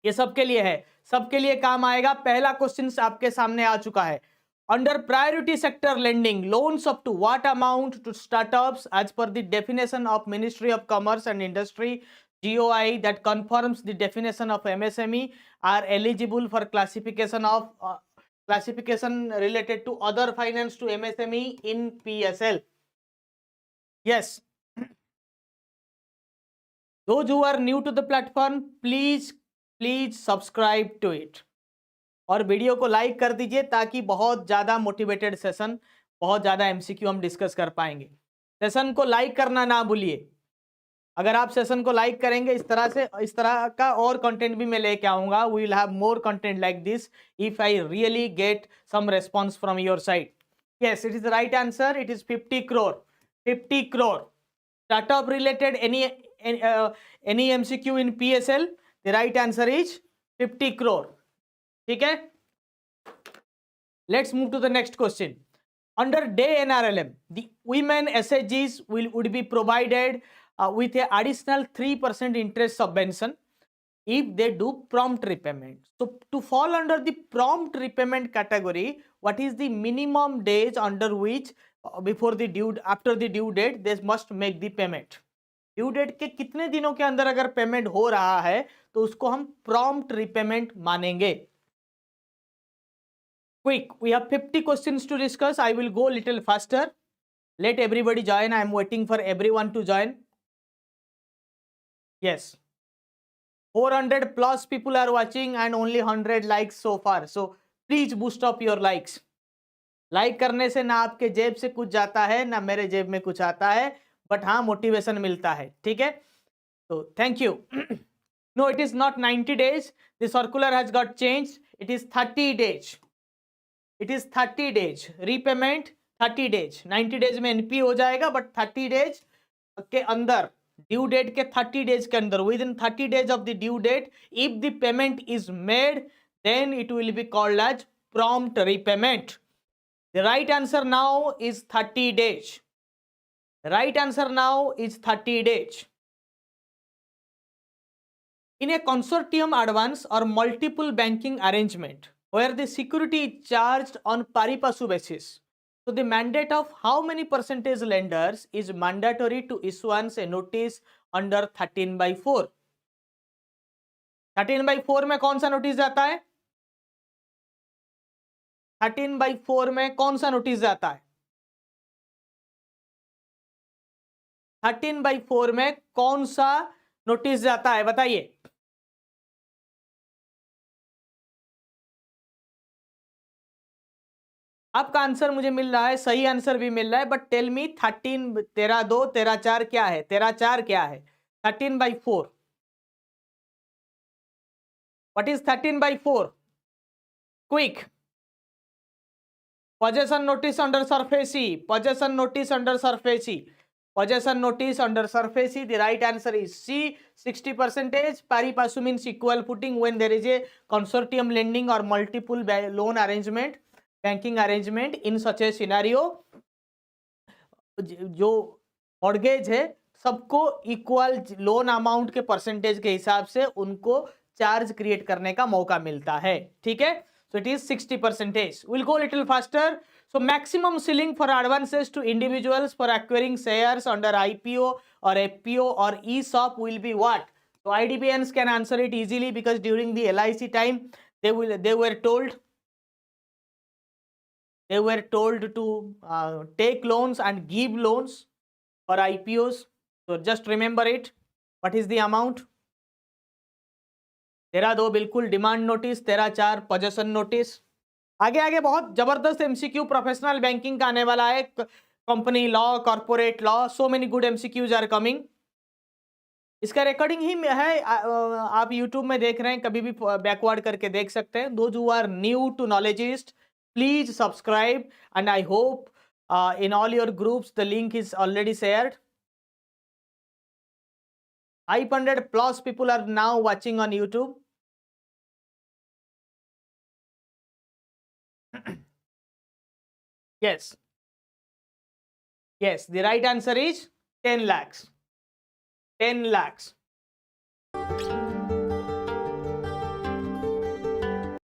ये सबके लिए है, सबके लिए काम आएगा। पहला क्वेश्चन आपके सामने आ चुका है। Under priority sector lending, loans up to what amount to startups as per the definition of ministry of commerce and industry GOI that confirms the definition of MSME are eligible for classification related to other finance to MSME in PSL. Yes. Those who are new to the platform, please subscribe to it. और video को like कर दीजिए ताकि बहुत ज़्यादा motivated session, बहुत ज़्यादा MCQ हम डिस्कस कर पाएंगे। सेशन को लाइक करना ना भूलिए। अगर आप सेशन को लाइक करेंगे, इस तरह का और कंटेंट भी मैं लेके आऊँगा। We will have more content like this if I really get some response from your side. Yes, it is the right answer. It is 50 crore। 50 crore startup related any MCQ in PSL, the right answer is 50 crore. ठीक है, let's move to the next question. Under day NRLM, the women SHGs would be provided with a additional 3% interest subvention if they do prompt repayment. So to fall under the prompt repayment category, what is the minimum days under which after the due date they must make the payment? Due date के कितने दिनों के अंदर अगर payment हो रहा है तो उसको हम प्रॉम्प्ट रिपेमेंट मानेंगे। Quick, we have 50 questions to discuss. I will go little faster. Let everybody join. I am waiting for everyone to join. Yes, 400 plus people are watching and only 100 likes so far, so please boost up your likes. Like करने से ना आपके जेब से कुछ जाता है ना मेरे जेब में कुछ आता है, बट हाँ मोटिवेशन मिलता है। ठीक है, तो thank you. No, it is not 90 days, the circular has got change, it is 30 days। It is 30 days repayment, 30 days। 90 days में NP हो जाएगा, बट 30 days के अंदर, ड्यू डेट के 30 days के अंदर, within 30 days of the due date, if the payment is made then it will be called as prompt repayment. The right answer now is 30 days। Right answer now is 30 days. In a consortium advance or multiple banking arrangement where the security is charged on pari passu basis, so the mandate of how many percentage lenders is mandatory to issuance a notice under 13/4? 13/4 में कौन सा notice जाता है? 13/4 में कौन सा notice जाता है? 13/4 में कौन सा नोटिस जाता है, बताइए। आपका आंसर मुझे मिल रहा है, सही आंसर भी मिल रहा है, बट टेल मी 13, 13/2, 13/4 क्या है? 13/4 क्या है? 13/4, what is 13/4? Quick. possession notice under SURFACE, possession notice under SURFACE, possession notice under SURFACE. The right answer is C, 60%. Pari passu means equal footing when there is a consortium lending or multiple loan arrangement, banking arrangement. In such a scenario, जो mortgage है सबको equal loan amount के percentage के हिसाब से उनको charge create करने का मौका मिलता है। ठीक है, so it is 60%. We'll go a little faster. So maximum ceiling for advances to individuals for acquiring shares under IPO or FPO or ESOP will be what? So IDBNs can answer it easily because during the LIC time they were told to take loans and give loans for IPOs. So just remember it. What is the amount? 13/2 बिल्कुल demand notice, 13/4 possession notice. आगे बहुत जबरदस्त MCQ professional banking का आने वाला है, company law, corporate law, so many good MCQs are coming. इसका recording ही है, आप YouTube में देख रहे हैं, कभी भी बैकवर्ड करके देख सकते हैं। Those who are new to knowledgist, please subscribe and I hope in all your groups the link is already shared. 500 plus people are now watching on YouTube. Yes, the right answer is 10 lakhs. 10 lakhs.